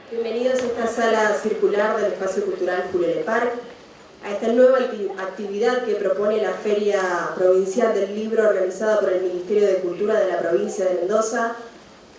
Bienvenidos a esta sala circular del Espacio Cultural Julio Park, a esta nueva actividad que propone la Feria Provincial del Libro organizada por el Ministerio de Cultura de la provincia de Mendoza,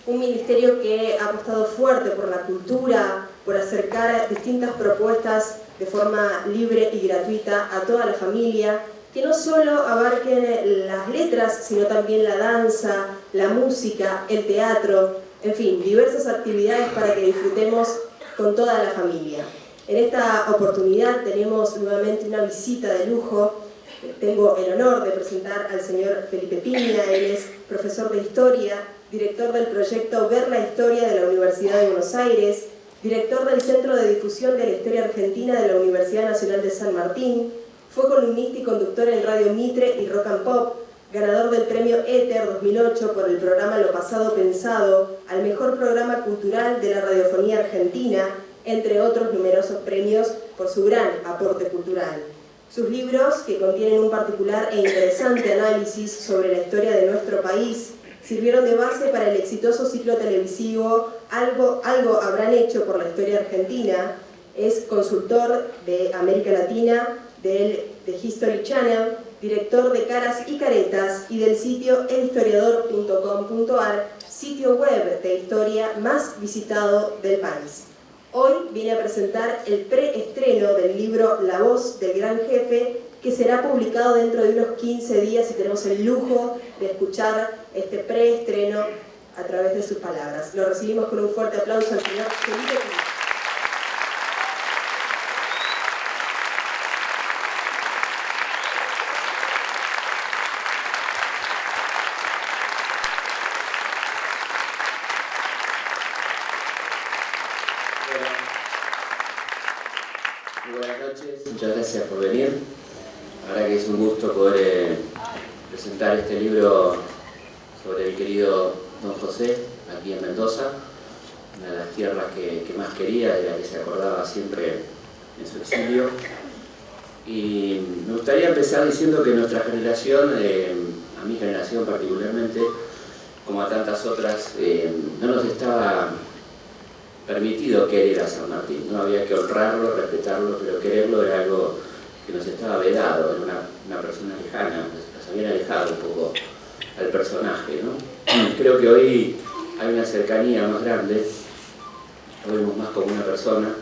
un ministerio que ha apostado fuerte por la cultura, por acercar distintas propuestas de forma libre y gratuita a toda la familia, que no solo abarquen las letras, sino también la danza, la música, el teatro, en fin, diversas actividades para que disfrutemos con toda la familia. En esta oportunidad tenemos nuevamente una visita de lujo. Tengo el honor de presentar al señor Felipe Piña. Él es profesor de Historia, director del proyecto Ver la Historia de la Universidad de Buenos Aires, director del Centro de Difusión de la Historia Argentina de la Universidad Nacional de San Martín, fue columnista y conductor en Radio Mitre y Rock and Pop, ganador del premio Éter 2008 por el programa Lo Pasado Pensado, al mejor programa cultural de la radiofonía argentina, entre otros numerosos premios por su gran aporte cultural. Sus libros, que contienen un particular e interesante análisis sobre la historia de nuestro país, sirvieron de base para el exitoso ciclo televisivo Algo habrán hecho por la historia argentina. Es consultor de América Latina de History Channel, director de Caras y Caretas y del sitio elhistoriador.com.ar, sitio web de historia más visitado del país. Hoy viene a presentar el preestreno del libro La Voz del Gran Jefe, que será publicado dentro de unos 15 días y tenemos el lujo de escuchar este preestreno a través de sus palabras. Lo recibimos con un fuerte aplauso al señor Felipe Piña. Buenas noches, muchas gracias por venir. La verdad que es un gusto poder presentar este libro sobre el querido Don José, aquí en Mendoza, una de las tierras que más quería, de la que se acordaba siempre en su exilio. Y me gustaría empezar diciendo que nuestra generación, a mi generación particularmente, como a tantas otras, no nos estaba permitido querer a San Martín, ¿no? Había que honrarlo, respetarlo, pero quererlo era algo que nos estaba vedado, era una persona lejana, nos habían alejado un poco al personaje, ¿no? Creo que hoy hay una cercanía más grande, lo vemos más como una persona,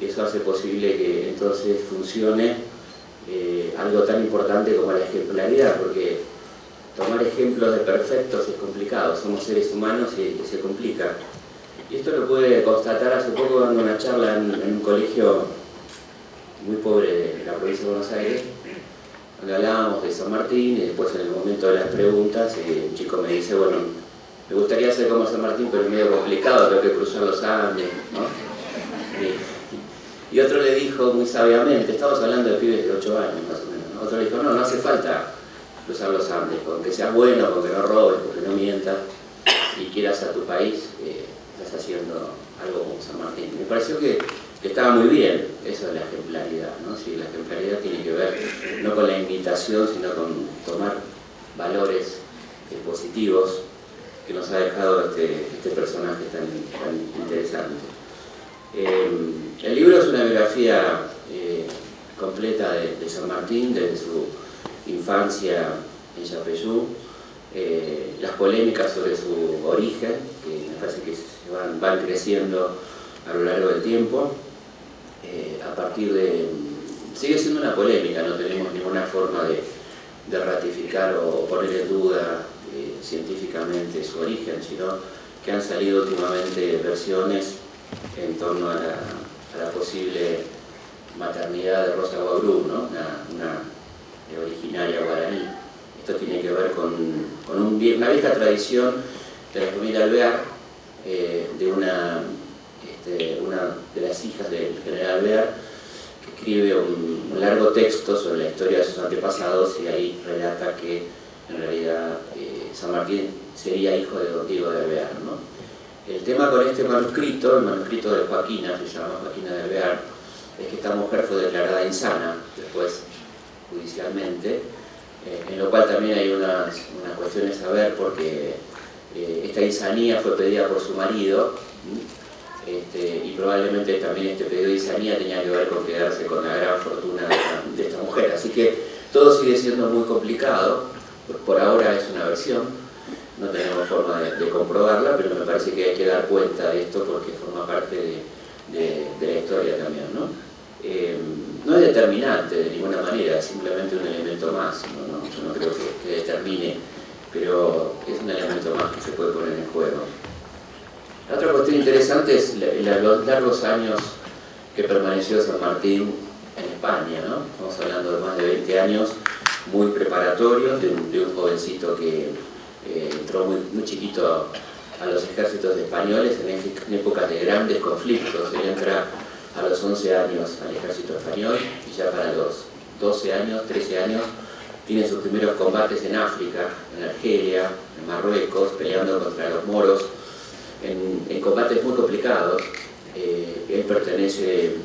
y eso hace posible que entonces funcione algo tan importante como la ejemplaridad, porque tomar ejemplos de perfectos es complicado, somos seres humanos y se complica. Y esto lo pude constatar hace poco dando una charla en un colegio muy pobre de la provincia de Buenos Aires, donde hablábamos de San Martín y después en el momento de las preguntas un chico me dice, bueno, me gustaría ser como San Martín, pero es medio complicado, tengo que cruzar los Andes, ¿no? Y otro le dijo muy sabiamente, estamos hablando de pibes de 8 años más o menos, ¿no? Otro le dijo, no hace falta cruzar los Andes, con que seas bueno, con que no robes, con que no mientas y quieras a tu país, estás haciendo algo como San Martín. Me pareció que estaba muy bien eso de la ejemplaridad, ¿no? Sí, la ejemplaridad tiene que ver no con la imitación, sino con tomar valores positivos que nos ha dejado este personaje tan interesante. El libro es una biografía completa de San Martín, desde su infancia en Yapeyú, las polémicas sobre su origen, que me parece que van creciendo a lo largo del tiempo, a partir de... Sigue siendo una polémica, no tenemos ninguna forma de ratificar o poner en duda científicamente su origen, sino que han salido últimamente versiones en torno a la posible maternidad de Rosa Guabrú, ¿no? una originaria guaraní. Esto tiene que ver con una vieja tradición de la familia Alvear, de una de las hijas del general Alvear, que escribe un largo texto sobre la historia de sus antepasados y ahí relata que en realidad San Martín sería hijo de Don Diego de Alvear, ¿no? El tema con este manuscrito, el manuscrito de Joaquina, se llama Joaquina de Alvear, es que esta mujer fue declarada insana después judicialmente, en lo cual también hay unas cuestiones a ver, porque esta insanía fue pedida por su marido, y probablemente también este pedido de Isanía tenía que ver con quedarse con la gran fortuna de esta mujer. Así que todo sigue siendo muy complicado. Por ahora es una versión, no tenemos forma de comprobarla, pero me parece que hay que dar cuenta de esto porque forma parte de la historia también, ¿no? No es determinante de ninguna manera, es simplemente un elemento más, ¿no? Yo no creo que determine, pero es un elemento más que se puede poner en juego. La otra cuestión interesante es los largos años que permaneció San Martín en España, ¿no? Estamos hablando de más de 20 años muy preparatorios de un jovencito que entró muy chiquito a los ejércitos españoles en épocas de grandes conflictos. Él entra a los 11 años al ejército español y ya para los 12 años, 13 años, tiene sus primeros combates en África, en Argelia, en Marruecos, peleando contra los moros, en combates muy complicados. Él pertenece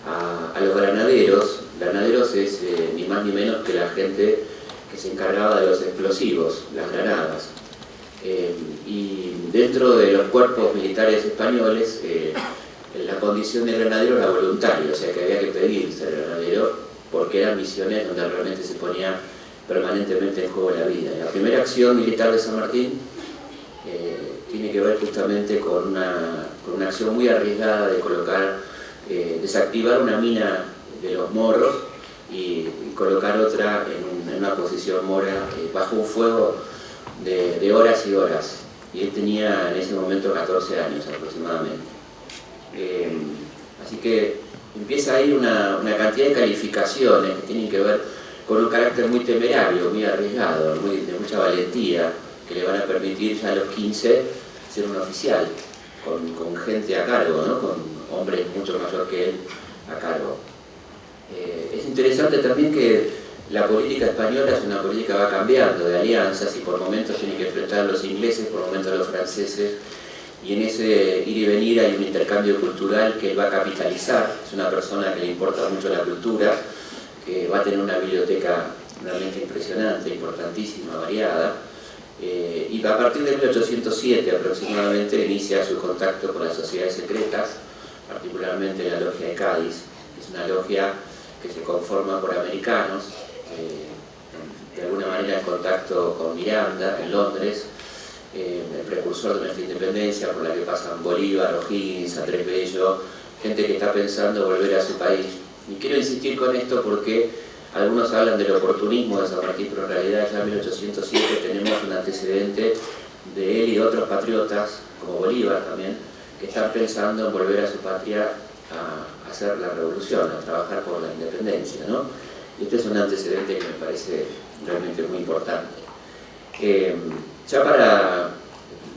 a los granaderos. Granaderos es ni más ni menos que la gente que se encargaba de los explosivos, las granadas. Y dentro de los cuerpos militares españoles, la condición de granadero era voluntaria, o sea que había que pedir ser granadero porque eran misiones donde realmente se ponía permanentemente en juego la vida. La primera acción militar de San Martín tiene que ver justamente con una acción muy arriesgada de colocar, desactivar una mina de los moros y colocar otra en una posición mora bajo un fuego de horas y horas. Y él tenía en ese momento 14 años aproximadamente. Así que empieza ahí una cantidad de calificaciones que tienen que ver con un carácter muy temerario, muy arriesgado, de mucha valentía, que le van a permitir ya a los 15 ser un oficial, con gente a cargo, ¿no? Con hombres mucho mayor que él a cargo. Es interesante también que la política española es una política que va cambiando de alianzas y por momentos tiene que enfrentar a los ingleses, por momentos a los franceses, y en ese ir y venir hay un intercambio cultural que él va a capitalizar. Es una persona que le importa mucho la cultura, que va a tener una biblioteca realmente impresionante, importantísima, variada, y a partir de 1807 aproximadamente inicia su contacto con las sociedades secretas, particularmente la logia de Cádiz, que es una logia que se conforma por americanos, de alguna manera en contacto con Miranda en Londres, el precursor de nuestra independencia, por la que pasan Bolívar, O'Higgins, Andrés Bello, gente que está pensando volver a su país. Y quiero insistir con esto porque algunos hablan del oportunismo de San Martín, pero en realidad ya en 1807 tenemos un antecedente de él y de otros patriotas, como Bolívar también, que están pensando en volver a su patria a hacer la revolución, a trabajar por la independencia, ¿no? Y este es un antecedente que me parece realmente muy importante. Ya para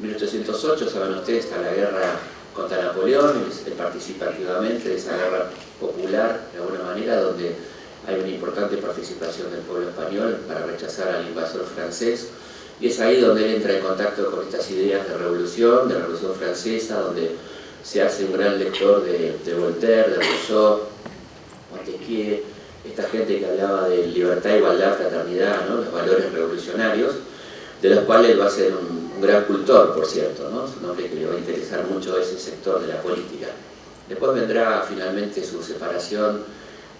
1808, saben ustedes, está la guerra contra Napoleón, él participa activamente de esa guerra popular, de alguna manera, donde hay una importante participación del pueblo español para rechazar al invasor francés, y es ahí donde él entra en contacto con estas ideas de revolución francesa, donde se hace un gran lector de Voltaire, de Rousseau, Montesquieu, esta gente que hablaba de libertad, igualdad, fraternidad, ¿no? Los valores revolucionarios, de los cuales él va a ser un gran cultor, por cierto, ¿no? Es un hombre que le va a interesar mucho ese sector de la política. Después vendrá finalmente su separación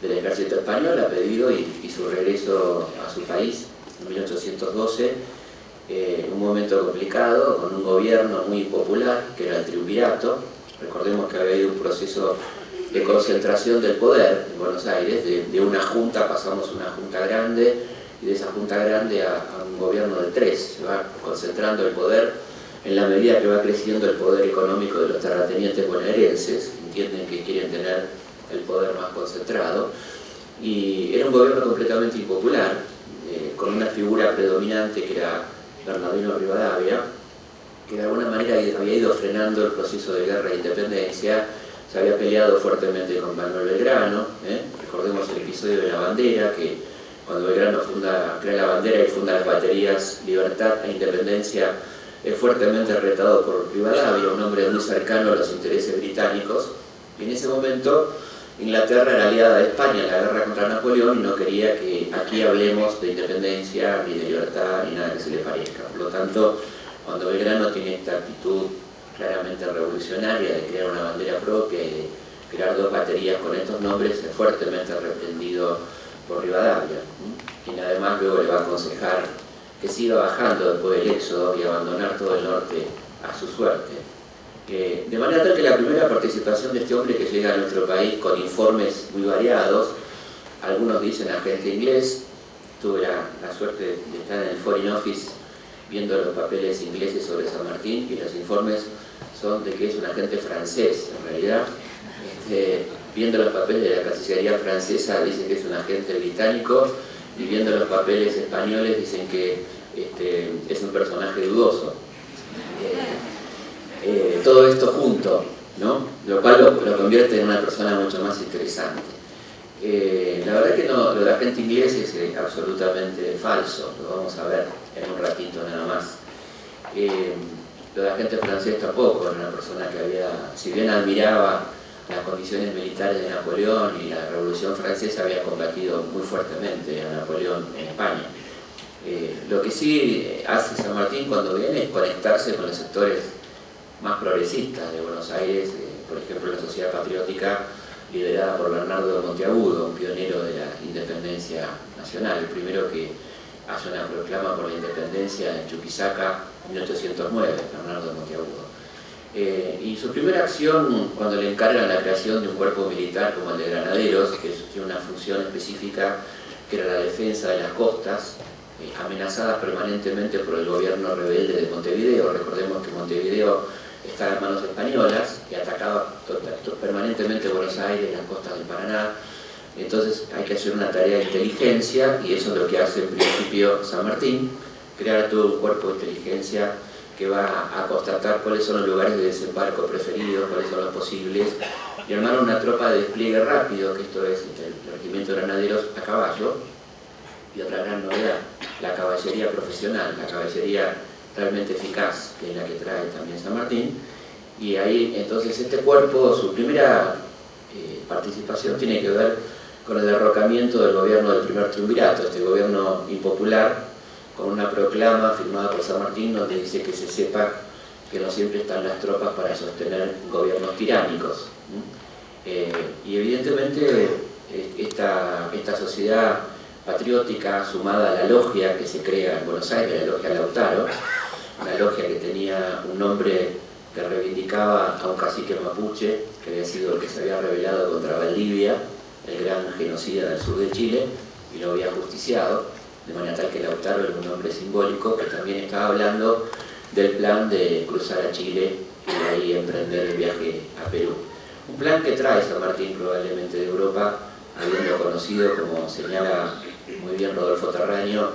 del ejército español a pedido y su regreso a su país en 1812, un momento complicado, con un gobierno muy impopular, que era el triunvirato. Recordemos que había habido un proceso de concentración del poder en Buenos Aires, de una junta pasamos a una junta grande, y de esa junta grande a un gobierno de 3, se va concentrando el poder en la medida que va creciendo el poder económico de los terratenientes bonaerenses, entienden que quieren tener el poder más concentrado, y era un gobierno completamente impopular, con una figura predominante que era Bernardino Rivadavia, que de alguna manera había ido frenando el proceso de guerra e independencia, se había peleado fuertemente con Manuel Belgrano, recordemos el episodio de la bandera, que cuando Belgrano crea la bandera y funda las baterías Libertad e Independencia, es fuertemente retado por Rivadavia, un hombre muy cercano a los intereses británicos, y en ese momento Inglaterra era aliada de España en la guerra contra Napoleón y no quería que aquí hablemos de independencia, ni de libertad, ni nada que se le parezca. Por lo tanto, cuando Belgrano tiene esta actitud claramente revolucionaria de crear una bandera propia y de crear 2 baterías con estos nombres, es fuertemente reprendido por Rivadavia, quien además luego le va a aconsejar que siga bajando después del éxodo y abandonar todo el norte a su suerte. De manera tal que la primera participación de este hombre que llega a nuestro país con informes muy variados, algunos dicen agente inglés, tuve la suerte de estar en el Foreign Office viendo los papeles ingleses sobre San Martín y los informes son de que es un agente francés en realidad. Viendo los papeles de la Cancillería francesa dicen que es un agente británico y viendo los papeles españoles dicen que es un personaje dudoso. Todo esto junto, ¿no? Lo cual lo convierte en una persona mucho más interesante. La verdad que no, lo de agente inglés es absolutamente falso, lo vamos a ver en un ratito nada más. Lo de agente francés tampoco, era una persona que había, si bien admiraba las condiciones militares de Napoleón y la Revolución Francesa, había combatido muy fuertemente a Napoleón en España. Lo que sí hace San Martín cuando viene es conectarse con los sectores más progresistas de Buenos Aires, por ejemplo la Sociedad Patriótica liderada por Bernardo de Monteagudo, un pionero de la independencia nacional, el primero que hace una proclama por la independencia en Chuquisaca en 1809, Bernardo de Monteagudo. Y su primera acción, cuando le encargan la creación de un cuerpo militar como el de granaderos, que tiene una función específica que era la defensa de las costas, amenazadas permanentemente por el gobierno rebelde de Montevideo. Recordemos que Montevideo estaba en manos españolas, que atacaba permanentemente Buenos Aires, las costas del Paraná. Entonces hay que hacer una tarea de inteligencia y eso es lo que hace en principio San Martín, crear todo un cuerpo de inteligencia que va a constatar cuáles son los lugares de desembarco preferidos, cuáles son los posibles, y armar una tropa de despliegue rápido, que esto es el regimiento de granaderos a caballo, y otra gran novedad, la caballería profesional, la caballería realmente eficaz, que es la que trae también San Martín. Y ahí entonces este cuerpo, su primera participación tiene que ver con el derrocamiento del gobierno del primer triunvirato, este gobierno impopular, con una proclama firmada por San Martín donde dice que se sepa que no siempre están las tropas para sostener gobiernos tiránicos. Y evidentemente esta sociedad patriótica, sumada a la logia que se crea en Buenos Aires, la logia Lautaro, una logia que tenía un nombre que reivindicaba a un cacique mapuche, que había sido el que se había rebelado contra Valdivia, el gran genocida del sur de Chile, y lo había justiciado, de manera tal que Lautaro era un nombre simbólico que también estaba hablando del plan de cruzar a Chile y de ahí emprender el viaje a Perú. Un plan que trae San Martín probablemente de Europa, habiendo conocido, como señala muy bien Rodolfo Terraño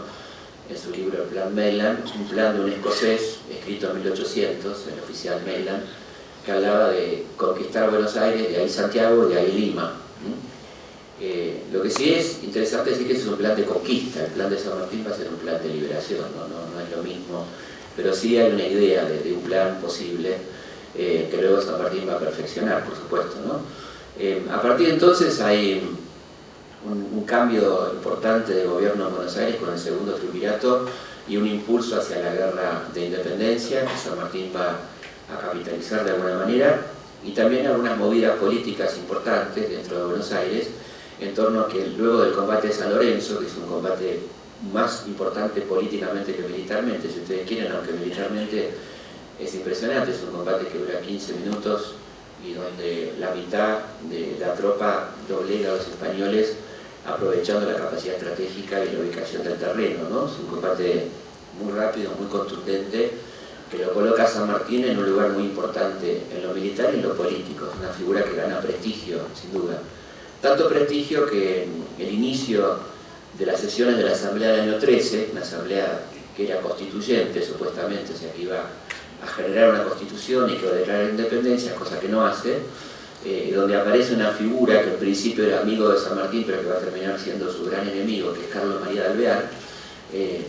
en su libro El Plan Maitland, un plan de un escocés escrito en 1800, el oficial Maitland, que hablaba de conquistar Buenos Aires, de ahí Santiago, de ahí Lima. Lo que sí es interesante decir que es un plan de conquista, el plan de San Martín va a ser un plan de liberación, no es lo mismo, pero sí hay una idea de un plan posible que luego San Martín va a perfeccionar, por supuesto, ¿no? A partir de entonces hay un cambio importante de gobierno en Buenos Aires con el segundo triunvirato y un impulso hacia la guerra de independencia que San Martín va a capitalizar de alguna manera, y también algunas movidas políticas importantes dentro de Buenos Aires en torno a que luego del combate de San Lorenzo, que es un combate más importante políticamente que militarmente, si ustedes quieren, aunque militarmente es impresionante, es un combate que dura 15 minutos y donde la mitad de la tropa doblega a los españoles aprovechando la capacidad estratégica y la ubicación del terreno, ¿no? Es un combate muy rápido, muy contundente, que lo coloca a San Martín en un lugar muy importante en lo militar y en lo político. Es una figura que gana prestigio, sin duda. Tanto prestigio que el inicio de las sesiones de la Asamblea del año 13, una asamblea que era constituyente supuestamente, o sea que iba a generar una constitución y que iba a declarar independencia, cosa que no hace, donde aparece una figura que al principio era amigo de San Martín, pero que va a terminar siendo su gran enemigo, que es Carlos María de Alvear,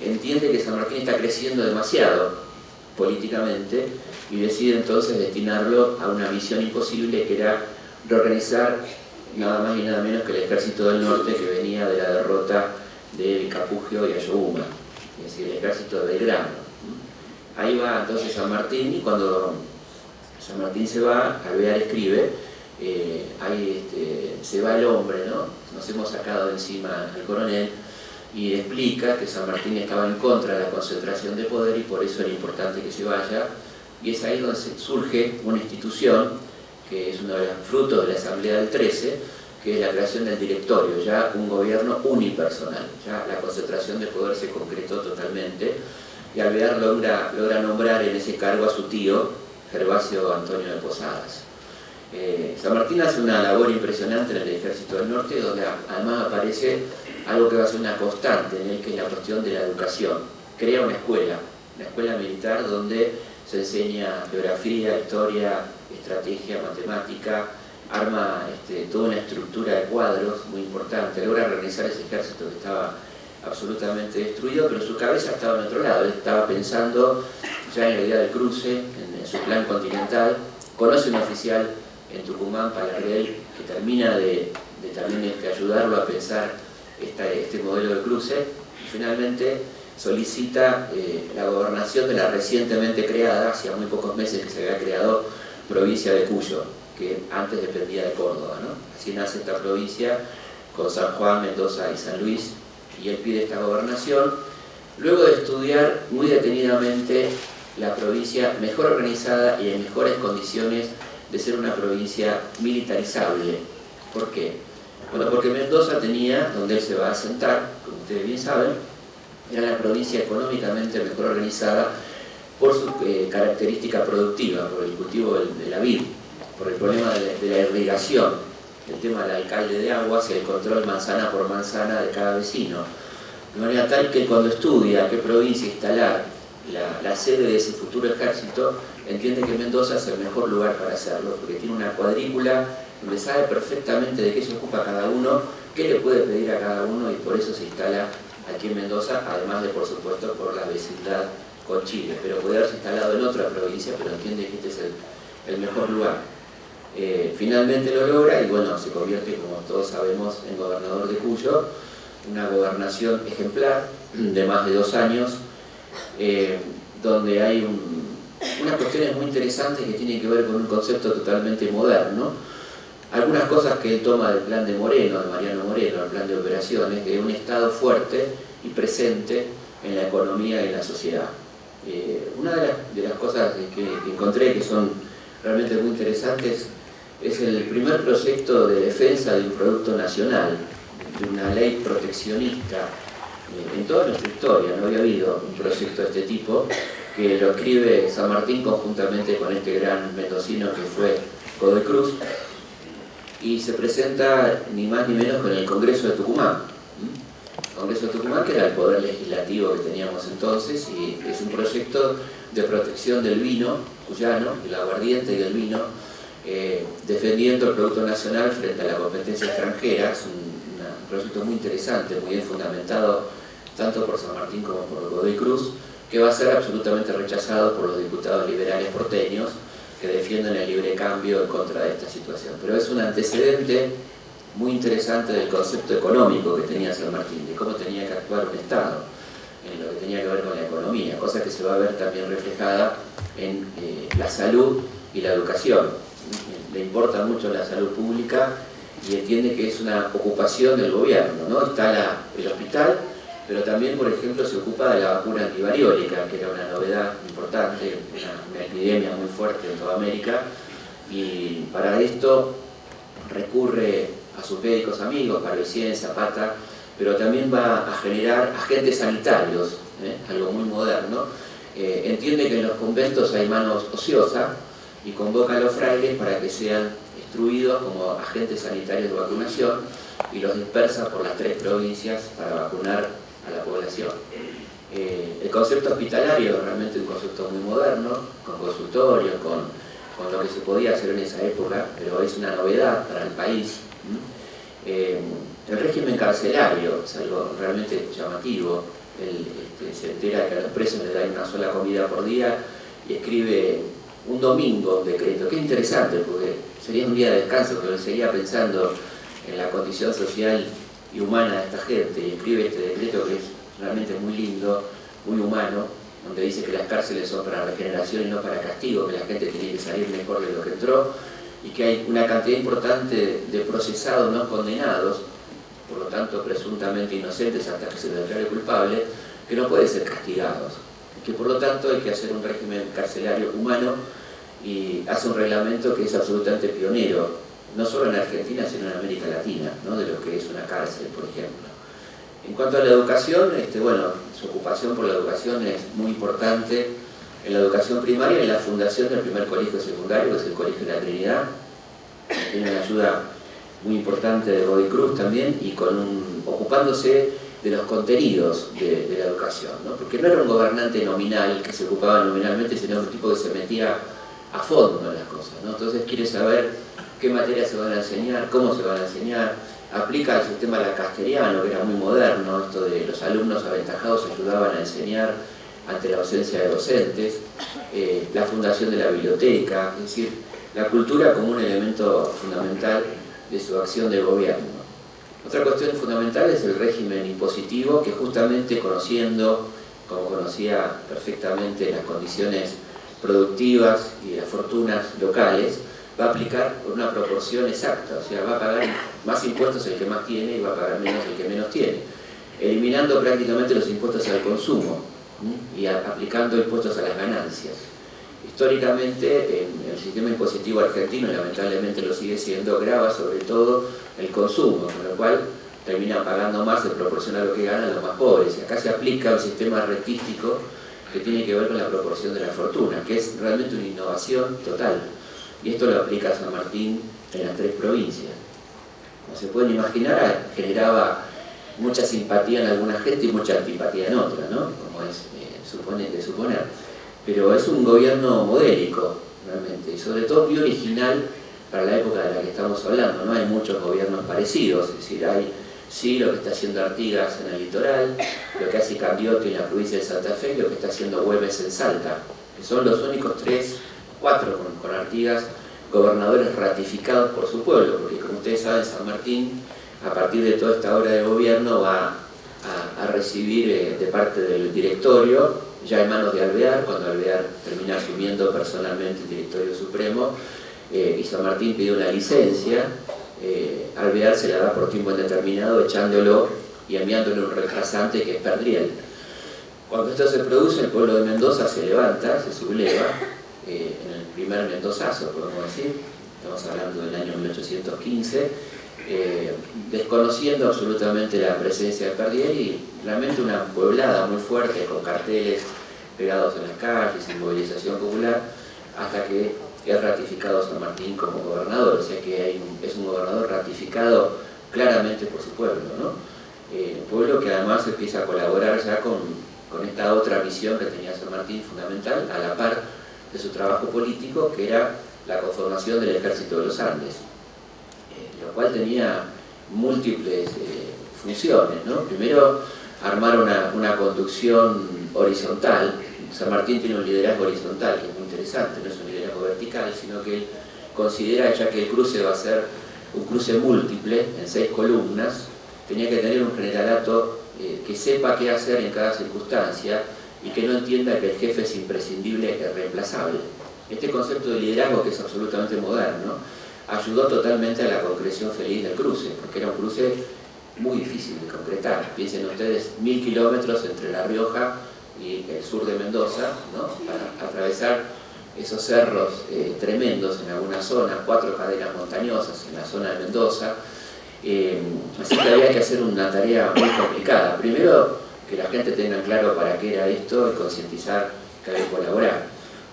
entiende que San Martín está creciendo demasiado políticamente y decide entonces destinarlo a una misión imposible, que era reorganizar nada más y nada menos que el ejército del norte que venía de la derrota de Vilcapugio y Ayohuma, es decir, el ejército de Belgrano. Ahí va entonces San Martín, y cuando San Martín se va, Alvear escribe, se va el hombre, ¿no? Nos hemos sacado de encima al coronel, y explica que San Martín estaba en contra de la concentración de poder y por eso era importante que se vaya, y es ahí donde surge una institución que es uno de los frutos de la Asamblea del 13, que es la creación del directorio, ya un gobierno unipersonal, ya la concentración de poder se concretó totalmente, y Alvear logra nombrar en ese cargo a su tío, Gervasio Antonio de Posadas. San Martín hace una labor impresionante en el Ejército del Norte, donde además aparece algo que va a ser una constante en él, que es la cuestión de la educación. Crea una escuela militar donde se enseña geografía, historia, estrategia, matemática, arma toda una estructura de cuadros muy importante, logra reorganizar ese ejército que estaba absolutamente destruido, pero su cabeza estaba en otro lado. Él estaba pensando ya en la idea del cruce, en su plan continental. Conoce un oficial en Tucumán, Palardel, que termina de también ayudarlo a pensar este modelo de cruce, y finalmente solicita la gobernación de la recientemente creada, hacía muy pocos meses que se había creado, provincia de Cuyo, que antes dependía de Córdoba, ¿no? Así nace esta provincia con San Juan, Mendoza y San Luis, y él pide esta gobernación, luego de estudiar muy detenidamente la provincia mejor organizada y en mejores condiciones de ser una provincia militarizable. ¿Por qué? Bueno, porque Mendoza tenía, donde él se va a asentar, como ustedes bien saben, era la provincia económicamente mejor organizada por su característica productiva, por el cultivo de la vid, por el problema de la irrigación, el tema del alcalde de aguas y el control manzana por manzana de cada vecino. De manera tal que cuando estudia qué provincia instalar la sede de ese futuro ejército, entiende que Mendoza es el mejor lugar para hacerlo, porque tiene una cuadrícula donde sabe perfectamente de qué se ocupa cada uno, qué le puede pedir a cada uno, y por eso se instala aquí en Mendoza, además de, por supuesto, por la vecindad con Chile. Pero puede haberse instalado en otra provincia, pero entiende que este es el mejor lugar. Finalmente lo logra y bueno, se convierte, como todos sabemos, en gobernador de Cuyo, una gobernación ejemplar de más de 2 años, donde hay unas cuestiones muy interesantes que tienen que ver con un concepto totalmente moderno. Algunas cosas que él toma del plan de Moreno, de Mariano Moreno, el plan de operaciones, de un Estado fuerte y presente en la economía y en la sociedad. Una de las cosas que encontré que son realmente muy interesantes es el primer proyecto de defensa de un producto nacional, de una ley proteccionista. En toda nuestra historia no había habido un proyecto de este tipo, que lo escribe San Martín conjuntamente con este gran mendocino que fue Godoy Cruz, y se presenta ni más ni menos con el Congreso de Tucumán. El Congreso de Tucumán, que era el poder legislativo que teníamos entonces, y es un proyecto de protección del vino cuyano, del aguardiente y del vino, defendiendo el producto nacional frente a la competencia extranjera. Es un proyecto muy interesante, muy bien fundamentado tanto por San Martín como por Godoy Cruz, que va a ser absolutamente rechazado por los diputados liberales porteños que defienden el libre cambio en contra de esta situación. Pero es un antecedente muy interesante del concepto económico que tenía San Martín, de cómo tenía que actuar un Estado en lo que tenía que ver con la economía, cosa que se va a ver también reflejada en la salud y la educación. Le importa mucho la salud pública y entiende que es una ocupación del gobierno, ¿no? Está el hospital, pero también, por ejemplo, se ocupa de la vacuna antivariólica, que era una novedad importante, una epidemia muy fuerte en toda América, y para esto recurre a sus médicos amigos, Parisien, Zapata, pero también va a generar agentes sanitarios, algo muy moderno. Entiende que en los conventos hay manos ociosas y convoca a los frailes para que sean instruidos como agentes sanitarios de vacunación y los dispersa por las 3 provincias para vacunar a la población. El concepto hospitalario es realmente un concepto muy moderno, con consultorios, con lo que se podía hacer en esa época, pero es una novedad para el país. El régimen carcelario es algo realmente llamativo. Él se entera que a los presos les dan una sola comida por día y escribe un domingo un decreto. Qué interesante, porque sería un día de descanso, pero él seguía pensando en la condición social y humana de esta gente, y escribe este decreto que es realmente muy lindo, muy humano, donde dice que las cárceles son para regeneración y no para castigo, que la gente tiene que salir mejor de lo que entró, y que hay una cantidad importante de procesados no condenados, por lo tanto presuntamente inocentes hasta que se les declare culpable, que no pueden ser castigados, que por lo tanto hay que hacer un régimen carcelario humano, y hace un reglamento que es absolutamente pionero, no solo en Argentina, sino en América Latina, ¿no?, de lo que es una cárcel, por ejemplo. En cuanto a la educación, bueno, su ocupación por la educación es muy importante en la educación primaria y en la fundación del primer colegio secundario, que es el Colegio de la Trinidad. Tiene una ayuda muy importante de Godoy Cruz también, y ocupándose de los contenidos de la educación, ¿no? Porque no era un gobernante nominal que se ocupaba nominalmente, sino un tipo que se metía a fondo en las cosas, ¿no? Entonces quiere saber qué materias se van a enseñar, cómo se van a enseñar, aplica el sistema lacasteriano, que era muy moderno, esto de los alumnos aventajados ayudaban a enseñar ante la ausencia de docentes, la fundación de la biblioteca, es decir, la cultura como un elemento fundamental de su acción de gobierno. Otra cuestión fundamental es el régimen impositivo, que justamente conociendo, como conocía perfectamente las condiciones productivas y las fortunas locales, va a aplicar una proporción exacta, o sea, va a pagar más impuestos el que más tiene y va a pagar menos el que menos tiene, eliminando prácticamente los impuestos al consumo y aplicando impuestos a las ganancias. Históricamente, en el sistema impositivo argentino, y lamentablemente lo sigue siendo, grava sobre todo el consumo, con lo cual termina pagando más en proporción a lo que ganan los más pobres. Y acá se aplica un sistema rentístico que tiene que ver con la proporción de la fortuna, que es realmente una innovación total. Y esto lo aplica San Martín en las 3 provincias. Como se pueden imaginar, generaba mucha simpatía en alguna gente y mucha antipatía en otra, ¿no?, como es de suponer. Pero es un gobierno modélico, realmente, y sobre todo muy original para la época de la que estamos hablando. No hay muchos gobiernos parecidos, es decir, hay sí lo que está haciendo Artigas en el litoral, lo que hace Cambiotti en la provincia de Santa Fe y lo que está haciendo Güemes en Salta, que son los únicos 4 con Artigas, gobernadores ratificados por su pueblo, porque como ustedes saben, San Martín, a partir de toda esta obra de gobierno, va a recibir de parte del directorio, ya en manos de Alvear, cuando Alvear termina asumiendo personalmente el directorio supremo, y San Martín pide una licencia, Alvear se la da por tiempo indeterminado, echándolo y enviándole un retrasante que es Perdriel. Cuando esto se produce, el pueblo de Mendoza se levanta, se subleva, en el primer mendozazo, podemos decir, estamos hablando del año 1815, desconociendo absolutamente la presencia de Perdriel, y realmente una pueblada muy fuerte con carteles pegados en las calles, en movilización popular, hasta que es ratificado San Martín como gobernador, o sea que es un gobernador ratificado claramente por su pueblo, ¿no? Un pueblo que además empieza a colaborar ya con esta otra visión que tenía San Martín fundamental, a la par de su trabajo político, que era la conformación del Ejército de los Andes, lo cual tenía múltiples funciones, ¿no? Primero, armar una conducción horizontal. San Martín tiene un liderazgo horizontal que es muy interesante, no es un liderazgo vertical, sino que él considera, ya que el cruce va a ser un cruce múltiple en 6 columnas, tenía que tener un generalato que sepa qué hacer en cada circunstancia y que no entienda que el jefe es imprescindible e irreemplazable. Este concepto de liderazgo, que es absolutamente moderno, ayudó totalmente a la concreción feliz del cruce, porque era un cruce muy difícil de concretar. Piensen ustedes, 1000 kilómetros entre La Rioja y el sur de Mendoza, ¿no?, para atravesar esos cerros tremendos en algunas zonas, 4 cadenas montañosas en la zona de Mendoza. Así que había que hacer una tarea muy complicada. Primero, que la gente tenga claro para qué era esto y concientizar que había que colaborar.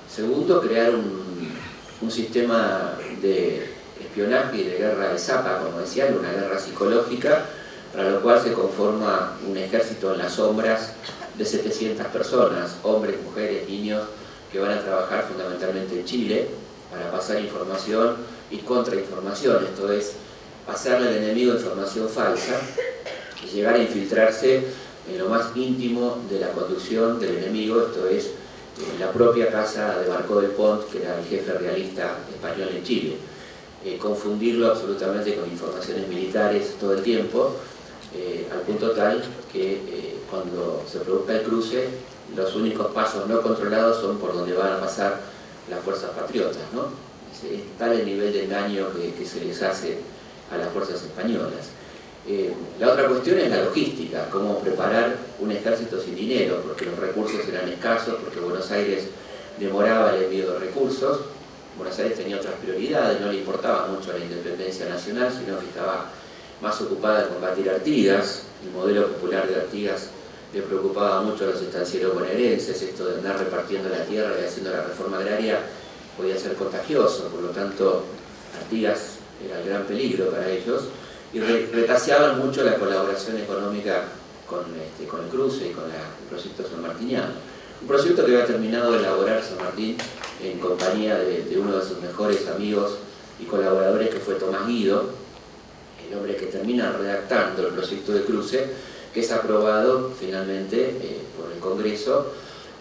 Segundo, crear un sistema de espionaje y de guerra de zapa, como decían, una guerra psicológica, para lo cual se conforma un ejército en las sombras de 700 personas, hombres, mujeres, niños, que van a trabajar fundamentalmente en Chile para pasar información y contrainformación, esto es, pasarle al enemigo información falsa y llegar a infiltrarse en lo más íntimo de la conducción del enemigo, esto es, en la propia casa de Marcó del Pont, que era el jefe realista español en Chile. Confundirlo absolutamente con informaciones militares todo el tiempo, al punto tal que cuando se produzca el cruce, los únicos pasos no controlados son por donde van a pasar las fuerzas patriotas, ¿no? Es tal el nivel de engaño que se les hace a las fuerzas españolas. La otra cuestión es la logística, cómo preparar un ejército sin dinero, porque los recursos eran escasos, porque Buenos Aires demoraba el envío de recursos. Buenos Aires tenía otras prioridades, no le importaba mucho la independencia nacional, sino que estaba más ocupada en combatir Artigas. El modelo popular de Artigas le preocupaba mucho a los estancieros bonaerenses, esto de andar repartiendo la tierra y haciendo la reforma agraria podía ser contagioso, por lo tanto Artigas era el gran peligro para ellos, y retaseaban mucho la colaboración económica con el cruce y con el proyecto sanmartiniano. Un proyecto que había terminado de elaborar San Martín en compañía de uno de sus mejores amigos y colaboradores, que fue Tomás Guido, el hombre que termina redactando el proyecto de cruce, que es aprobado finalmente por el Congreso.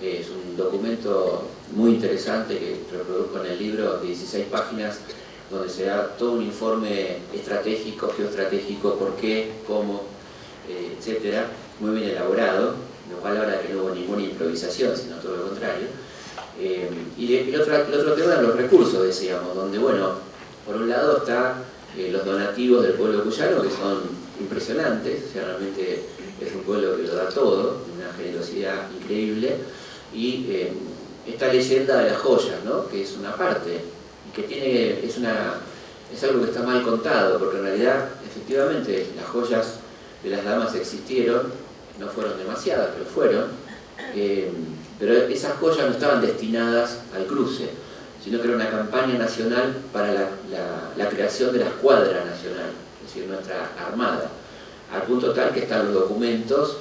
Es un documento muy interesante que reproduzco en el libro, de 16 páginas, donde se da todo un informe estratégico, geoestratégico, por qué, cómo, etcétera, muy bien elaborado, lo cual ahora que no hubo ninguna improvisación, sino todo lo contrario. Y el otro tema eran los recursos, decíamos, donde, bueno, por un lado está los donativos del pueblo cuyano, que son impresionantes, o sea, realmente es un pueblo que lo da todo, una generosidad increíble, y esta leyenda de las joyas, ¿no?, que es una parte, y que es algo que está mal contado, porque en realidad, efectivamente, las joyas de las damas existieron, no fueron demasiadas, pero fueron, pero esas joyas no estaban destinadas al cruce, sino que era una campaña nacional para la creación de la escuadra nacional, es decir, nuestra armada, al punto tal que están los documentos